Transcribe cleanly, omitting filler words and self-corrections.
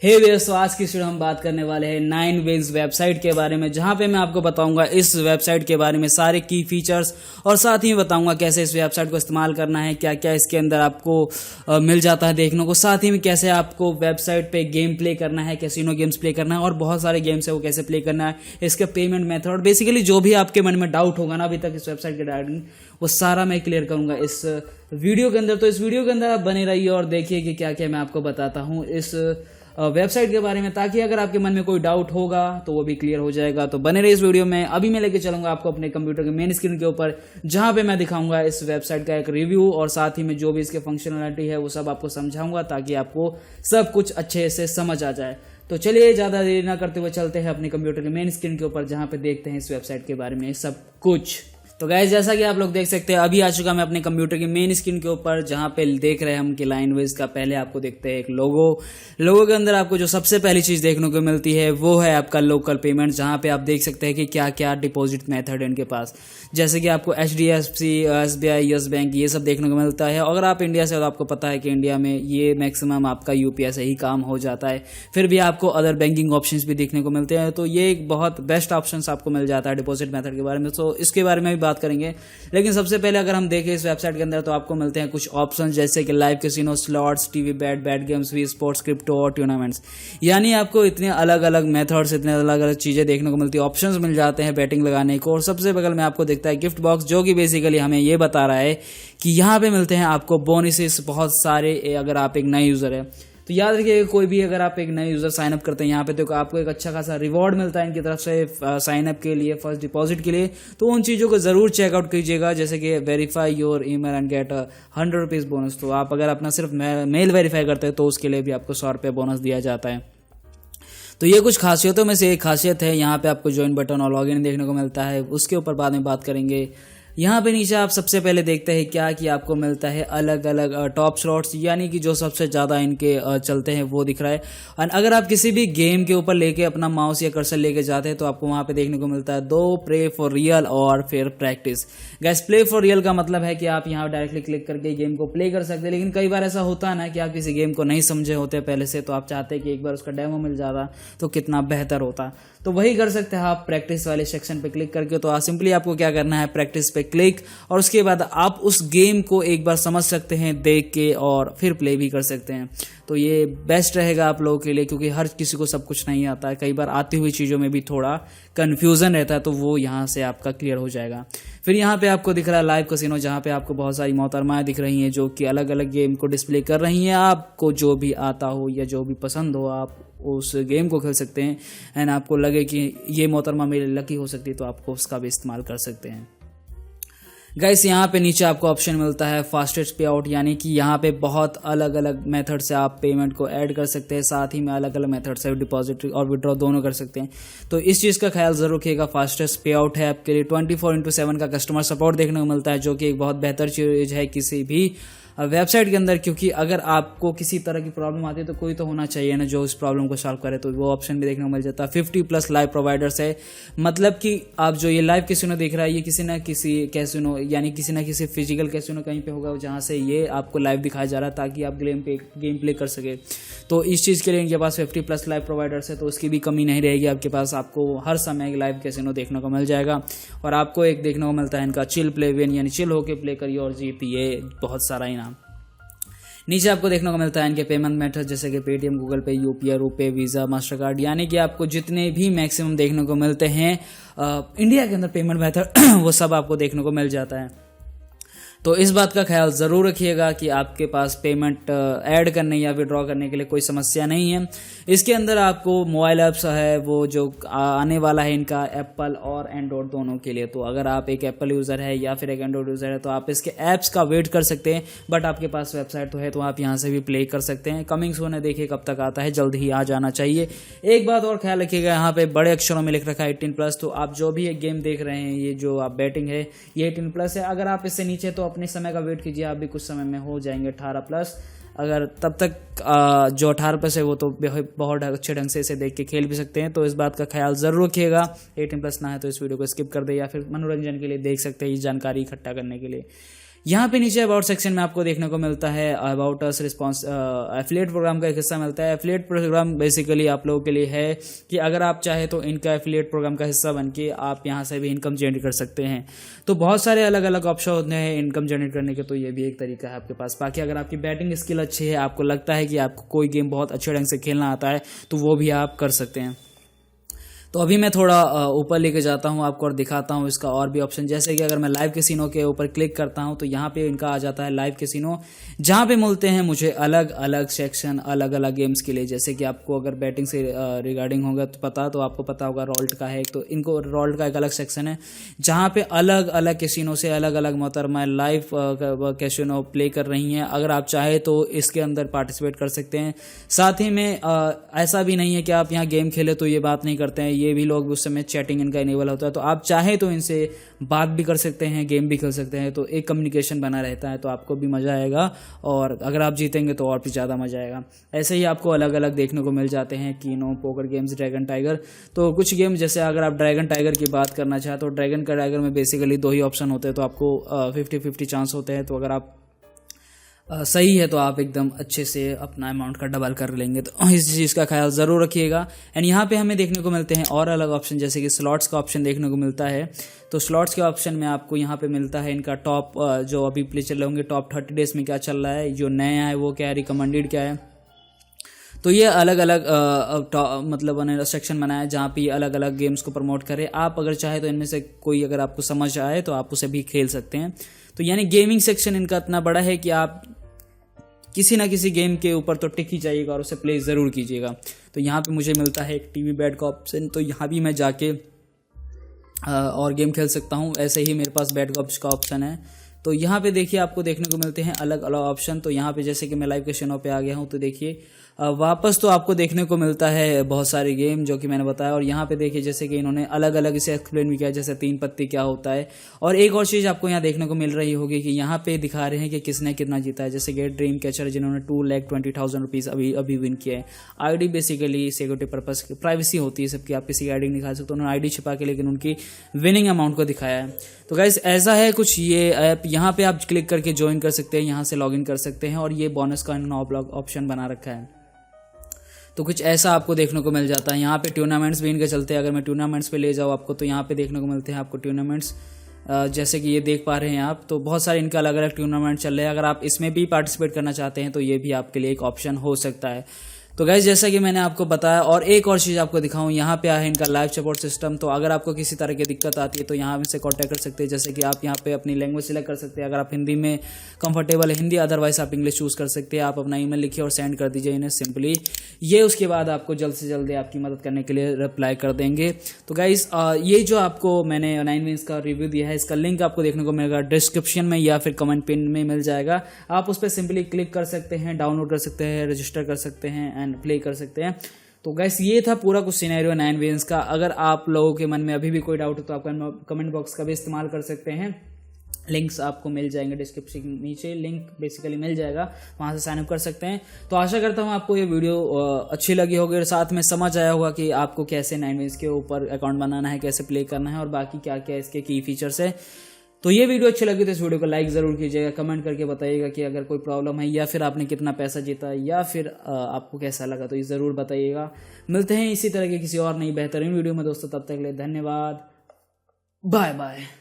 हे दोस्तों, आज की वीडियो हम बात करने वाले हैं 9wins वेबसाइट के बारे में, जहां पे मैं आपको बताऊंगा इस वेबसाइट के बारे में सारे की फीचर्स और साथ ही बताऊंगा कैसे इस वेबसाइट को इस्तेमाल करना है, क्या क्या इसके अंदर आपको मिल जाता है देखने को, साथ ही में कैसे आपको वेबसाइट पे गेम प्ले करना है, कैसीनो गेम्स प्ले करना है और बहुत सारे गेम्स है वो कैसे प्ले करना है, इसके पेमेंट मेथड, बेसिकली जो भी आपके मन में डाउट होगा ना अभी तक इस वेबसाइट के रिगार्डिंग, वो सारा मैं क्लियर करूंगा इस वीडियो के अंदर। तो इस वीडियो के अंदर आप बने रहिए और देखिए कि क्या क्या मैं आपको बताता हूँ इस वेबसाइट के बारे में, ताकि अगर आपके मन में कोई डाउट होगा तो वो भी क्लियर हो जाएगा। तो बने रहिए इस वीडियो में। अभी मैं लेके चलूंगा आपको अपने कंप्यूटर के मेन स्क्रीन के ऊपर, जहां पे मैं दिखाऊंगा इस वेबसाइट का एक रिव्यू और साथ ही में जो भी इसके फंक्शनलिटी है वो सब आपको समझाऊंगा, ताकि आपको सब कुछ अच्छे से समझ आ जाए। तो चलिए ज़्यादा देर ना करते हुए चलते हैं अपने कंप्यूटर के मेन स्क्रीन के ऊपर, जहां पे देखते हैं इस वेबसाइट के बारे में सब कुछ। तो गाइस, जैसा कि आप लोग देख सकते हैं, अभी आ चुका मैं अपने कंप्यूटर की मेन स्क्रीन के ऊपर, जहां पे देख रहे हैं हम कि लाइनविज का पहले आपको देखते हैं एक लोगो के अंदर आपको जो सबसे पहली चीज देखने को मिलती है वो है आपका लोकल पेमेंट, जहां पे आप देख सकते हैं कि क्या क्या डिपॉजिट मेथड है इनके पास, जैसे कि आपको HDFC, SBI, यस बैंक ये सब देखने को मिलता है। अगर आप इंडिया से हो तो आपको पता है कि इंडिया में ये मैक्सिमम आपका UPI से ही काम हो जाता है, फिर भी आपको अदर बैंकिंग ऑप्शंस भी देखने को मिलते हैं। तो ये एक बहुत बेस्ट ऑप्शन आपको मिल जाता है डिपॉजिट मेथड के बारे में, तो इसके बारे में भी बात करेंगे। लेकिन सबसे पहले अगर हम देखें इस वेबसाइट के अंदर, तो आपको मिलते हैं कुछ ऑप्शन, जैसे कि live casino, slots, TV bet, bet games, V sports, crypto और टूर्नामेंट्स। यानी आपको इतने अलग अलग मेथड्स, इतने अलग अलग चीजें देखने को मिलती है, ऑप्शंस मिल जाते हैं बैटिंग लगाने को। और सबसे बगल में आपको दिखता है गिफ्ट बॉक्स, जो कि बेसिकली हमें ये बता रहा है कि यहाँ पे मिलते हैं आपको बोनसेस बहुत सारे अगर आप एक नए यूजर है। तो याद रखिएगा, कोई भी अगर आप एक नए यूजर साइन अप करते हैं यहाँ पे, तो आपको एक अच्छा खासा रिवॉर्ड मिलता है इनकी तरफ से साइन अप के लिए, फर्स्ट डिपॉजिट के लिए। तो उन चीज़ों को जरूर चेकआउट कीजिएगा, जैसे कि verify your email and get 100 rupees bonus. तो आप अगर अपना सिर्फ मेल वेरीफाई करते हैं तो उसके लिए भी आपको 100 रुपये बोनस दिया जाता है। तो ये कुछ खासियतों में से एक खासियत है। यहाँ पे आपको ज्वाइन बटन और लॉगिन देखने को मिलता है, उसके ऊपर बाद में बात करेंगे। यहाँ पे नीचे आप सबसे पहले देखते हैं क्या कि आपको मिलता है अलग अलग टॉप स्लॉट्स, यानी कि जो सबसे ज़्यादा इनके चलते हैं वो दिख रहा है। और अगर आप किसी भी गेम के ऊपर लेके अपना माउस या कर्सर लेके जाते हैं तो आपको वहाँ पे देखने को मिलता है 2 प्ले फॉर रियल और फिर practice. Gas, play for real का मतलब है कि आप यहाँ डायरेक्टली क्लिक करके गेम को प्ले कर सकते हैं। लेकिन कई बार ऐसा होता है ना कि आप किसी गेम को नहीं समझे होते पहले से, तो आप चाहते हैं कि एक बार उसका डेमो मिल जाता तो कितना बेहतर होता। तो वही कर सकते हैं आप प्रैक्टिस वाले सेक्शन पे क्लिक करके। तो सिंपली आपको क्या करना है, प्रैक्टिस पे क्लिक, और उसके बाद आप उस गेम को एक बार समझ सकते हैं देख के, और फिर प्ले भी कर सकते हैं। तो ये बेस्ट रहेगा आप लोगों के लिए, क्योंकि हर किसी को सब कुछ नहीं आता है, कई बार आती हुई चीज़ों में भी थोड़ा कन्फ्यूज़न रहता है, तो वो यहाँ से आपका क्लियर हो जाएगा। फिर यहाँ पे आपको दिख रहा है लाइव कैसीनो, जहाँ पे आपको बहुत सारी मोहतरमाएँ दिख रही हैं जो कि अलग अलग गेम को डिस्प्ले कर रही हैं। आपको जो भी आता हो या जो भी पसंद हो आप उस गेम को खेल सकते हैं, एंड आपको लगे कि ये मोहतरमा मेरे लकी हो सकती है तो आपको उसका भी इस्तेमाल कर सकते हैं। गाइस, यहाँ पे नीचे आपको ऑप्शन मिलता है फास्टेस्ट पे आउट, यानी कि यहाँ पे बहुत अलग अलग मेथड से आप पेमेंट को ऐड कर सकते हैं, साथ ही में अलग अलग मेथड से डिपॉजिट और विड्रॉ दोनों कर सकते हैं। तो इस चीज़ का ख्याल जरूर रखिएगा। फास्टेस्ट पे आउट है आपके लिए 24/7 का कस्टमर सपोर्ट देखने को मिलता है, जो कि एक बहुत बेहतर चीज़ है किसी भी वेबसाइट के अंदर, क्योंकि अगर आपको किसी तरह की प्रॉब्लम आती है तो कोई तो होना चाहिए ना जो इस प्रॉब्लम को सॉल्व करे, तो वो ऑप्शन भी देखने को मिल जाता है। 50+ लाइव प्रोवाइडर्स है, मतलब कि आप जो ये लाइव कैसीनो देख रहा है ये किसी ना किसी कैसीनो, यानी किसी ना किसी फिजिकल कैसीनो कहीं पे होगा जहां से ये आपको लाइव दिखाया जा रहा है, ताकि आप गेम प्ले कर सके। तो इस चीज़ के लिए इनके पास 50+ लाइव प्रोवाइडर्स है, तो उसकी भी कमी नहीं रहेगी आपके पास। आपको हर समय लाइव कैसीनो देखने को मिल जाएगा, और आपको एक देखने को मिलता है इनका चिल प्ले विन, यानी चिल होके प्ले करिए और जीतिए बहुत सारा इनाम। नीचे आपको देखने को मिलता है इनके पेमेंट मेथड, जैसे कि पेटीएम, गूगल पे, UPI, RuPay, visa, master card, यानी कि आपको जितने भी मैक्सिमम देखने को मिलते हैं इंडिया के अंदर पेमेंट मेथड वो सब आपको देखने को मिल जाता है। तो इस बात का ख्याल ज़रूर रखिएगा कि आपके पास पेमेंट ऐड करने या विड्रॉ करने के लिए कोई समस्या नहीं है। इसके अंदर आपको मोबाइल ऐप्स है वो जो आने वाला है इनका, एप्पल और एंड्रॉयड दोनों के लिए। तो अगर आप एक एप्पल यूज़र है या फिर एक एंड्रॉयड यूज़र है तो आप इसके ऐप्स का वेट कर सकते हैं, बट आपके पास वेबसाइट तो है तो आप यहाँ से भी प्ले कर सकते हैं। कमिंग सून है, देखिए कब तक आता है, जल्द ही आ जाना चाहिए। एक बात और ख्याल रखिएगा, यहाँ पे बड़े अक्षरों में लिख रखा है 18+। तो आप जो भी एक गेम देख रहे हैं, ये जो आप बैटिंग है ये 18+ है। अगर आप इससे नीचे तो अपने समय का वेट कीजिए, आप भी कुछ समय में हो जाएंगे 18+। अगर तब तक जो 18+ है वो तो बहुत अच्छे ढंग से इसे देख के खेल भी सकते हैं। तो इस बात का ख्याल जरूर रखिएगा। 18+ ना है तो इस वीडियो को स्किप कर दे, या फिर मनोरंजन के लिए देख सकते हैं, ये जानकारी इकट्ठा करने के लिए। यहाँ पे नीचे अबाउट सेक्शन में आपको देखने को मिलता है about us response, affiliate program का एक हिस्सा मिलता है। एफिलिएट प्रोग्राम बेसिकली आप लोगों के लिए है कि अगर आप चाहे तो इनका एफिलिएट प्रोग्राम का हिस्सा बन के आप यहाँ से भी इनकम जनरेट कर सकते हैं। तो बहुत सारे अलग अलग ऑप्शन होते हैं इनकम जनरेट करने के, तो ये भी एक तरीका है आपके पास। बाकी अगर आपकी बैटिंग स्किल अच्छी है, आपको लगता है कि आपको कोई गेम बहुत अच्छे ढंग से खेलना आता है, तो वो भी आप कर सकते हैं। तो अभी मैं थोड़ा ऊपर लेके जाता हूँ आपको और दिखाता हूँ इसका और भी ऑप्शन। जैसे कि अगर मैं लाइव कैसीनो के ऊपर क्लिक करता हूँ तो यहाँ पे इनका आ जाता है लाइव कैसीनो, जहाँ पे मिलते हैं मुझे अलग अलग सेक्शन अलग अलग गेम्स के लिए। जैसे कि आपको अगर बैटिंग से रिगार्डिंग होगा तो आपको पता होगा रोल्ट का है, तो इनको रोल्ट का एक अलग सेक्शन है जहाँ पे अलग अलग कैसीनो से अलग अलग मोहतरमा लाइव कैसीनो प्ले कर रही हैं। अगर आप चाहे तो इसके अंदर पार्टिसिपेट कर सकते हैं। साथ ही में ऐसा भी नहीं है कि आप यहाँ गेम खेले तो ये बात नहीं करते हैं, ये भी लोग उस समय चैटिंग इनका इनेबल होता है, तो आप चाहे तो इनसे बात भी कर सकते हैं, गेम भी खेल सकते हैं, तो एक कम्युनिकेशन बना रहता है, तो आपको भी मज़ा आएगा और अगर आप जीतेंगे तो और भी ज़्यादा मज़ा आएगा। ऐसे ही आपको अलग अलग देखने को मिल जाते हैं कीनो, पोकर गेम्स, ड्रैगन टाइगर। तो कुछ गेम जैसे अगर आप ड्रैगन टाइगर की बात करना चाहें तो ड्रैगन टाइगर में बेसिकली 2 ही ऑप्शन होते हैं, तो आपको 50-50 चांस होते हैं। तो अगर आप सही है तो आप एकदम अच्छे से अपना अमाउंट का डबल कर लेंगे, तो इस चीज़ का ख्याल ज़रूर रखिएगा। एंड यहाँ पे हमें देखने को मिलते हैं और अलग ऑप्शन, जैसे कि स्लॉट्स का ऑप्शन देखने को मिलता है। तो स्लॉट्स के ऑप्शन में आपको यहाँ पे मिलता है इनका टॉप जो अभी प्ले चल रहे होंगे, टॉप 30 डेज में क्या चल रहा है, जो नया है वो क्या है, रिकमेंडेड क्या है। तो ये अलग अलग मतलब उन्होंने सेक्शन बनाया है जहाँ पे अलग अलग गेम्स को प्रमोट करे। आप अगर चाहे तो इनमें से कोई अगर आपको समझ आए तो आप उसे भी खेल सकते हैं। तो यानी गेमिंग सेक्शन इनका इतना बड़ा है कि आप किसी ना किसी गेम के ऊपर तो टिक ही जाइएगा और उसे प्ले ज़रूर कीजिएगा। तो यहाँ पे मुझे मिलता है एक टीवी बैट का ऑप्शन, तो यहाँ भी मैं जाके और गेम खेल सकता हूँ। ऐसे ही मेरे पास बैट का ऑप्शन है। तो यहाँ पे देखिए आपको देखने को मिलते हैं अलग अलग ऑप्शन। तो यहाँ पे जैसे कि मैं लाइव कैसीनो पे आ गया हूँ, तो देखिए वापस तो आपको देखने को मिलता है बहुत सारे गेम जो कि मैंने बताया। और यहाँ पे देखिए जैसे कि इन्होंने अलग अलग इसे एक्सप्लेन भी किया, जैसे 3 पत्ती क्या होता है। और एक और चीज़ आपको यहाँ देखने को मिल रही होगी कि यहाँ पे दिखा रहे हैं कि किसने कितना जीता है। जैसे कि ड्रीम कैचर जिन्होंने 2,20,000 रुपीज़ अभी विन किया है। आईडी बेसिकली सिक्योरिटी पर्पस की प्राइवेसी होती है सबकी, आप किसी की आईडी नहीं दिखा सकते, उन्होंने आईडी छिपा के लेकिन उनकी विनिंग अमाउंट को दिखाया है। तो गाइस ऐसा है कुछ ये ऐप, यहाँ पे आप क्लिक करके ज्वाइन कर सकते हैं, यहाँ से लॉगिन कर सकते हैं और ये बोनस का इन्होंने ऑप्शन बना रखा है। तो कुछ ऐसा आपको देखने को मिल जाता है। यहाँ पे टूर्नामेंट्स भी इनके चलते हैं। अगर मैं टूर्नामेंट्स पे ले जाऊँ आपको, तो यहाँ पे देखने को मिलते हैं आपको टूर्नामेंट्स, जैसे कि ये देख पा रहे हैं आप। तो बहुत सारे इनका अलग अलग टूर्नामेंट चल रहे हैं। अगर आप इसमें भी पार्टिसिपेट करना चाहते हैं तो ये भी आपके लिए एक ऑप्शन हो सकता है। तो गाइस जैसा कि मैंने आपको बताया, और एक और चीज़ आपको दिखाऊं, यहाँ पे है इनका लाइव सपोर्ट सिस्टम। तो अगर आपको किसी तरह की दिक्कत आती है तो यहाँ से कांटेक्ट कर सकते हैं। जैसे कि आप यहाँ पे अपनी लैंग्वेज सिलेक्ट कर सकते हैं, अगर आप हिंदी में कंफर्टेबल है हिंदी, अदरवाइज आप इंग्लिश चूज़ कर सकते हैं। आप अपना ईमेल लिखिए और सेंड कर दीजिए इन्हें सिंपली, ये उसके बाद आपको जल्द से जल्द आपकी मदद करने के लिए रिप्लाई कर देंगे। तो गाइस ये जो आपको मैंने 9 विंस का रिव्यू दिया है, इसका लिंक आपको देखने को मिलेगा डिस्क्रिप्शन में या फिर कमेंट पिन में मिल जाएगा। आप उस पर सिंपली क्लिक कर सकते हैं, डाउनलोड कर सकते हैं, रजिस्टर कर सकते हैं एंड प्ले कर सकते हैं। तो गैस ये था पूरा कुछ सिनेरियो 9 विंस का। अगर आप लोगों के मन में अभी भी कोई डाउट है तो आप कमेंट बॉक्स का भी इस्तेमाल कर सकते हैं। लिंक्स आपको मिल जाएंगे डिस्क्रिप्शन के नीचे, लिंक बेसिकली मिल जाएगा, वहाँ से साइन अप कर सकते हैं। तो आशा करता हूँ आपको ये वीडियो अच्छी लगी होगी और साथ में समझ आया होगा कि आपको कैसे 9 विंस के ऊपर अकाउंट बनाना है, कैसे प्ले करना है और बाकी क्या क्या इसके की फीचर्स है। तो ये वीडियो अच्छी लगी तो इस वीडियो को लाइक ज़रूर कीजिएगा, कमेंट करके बताइएगा कि अगर कोई प्रॉब्लम है या फिर आपने कितना पैसा जीता या फिर आपको कैसा लगा, तो ये ज़रूर बताइएगा। मिलते हैं इसी तरह के किसी और नई बेहतरीन वीडियो में दोस्तों, तब तक के लिए धन्यवाद, बाय बाय।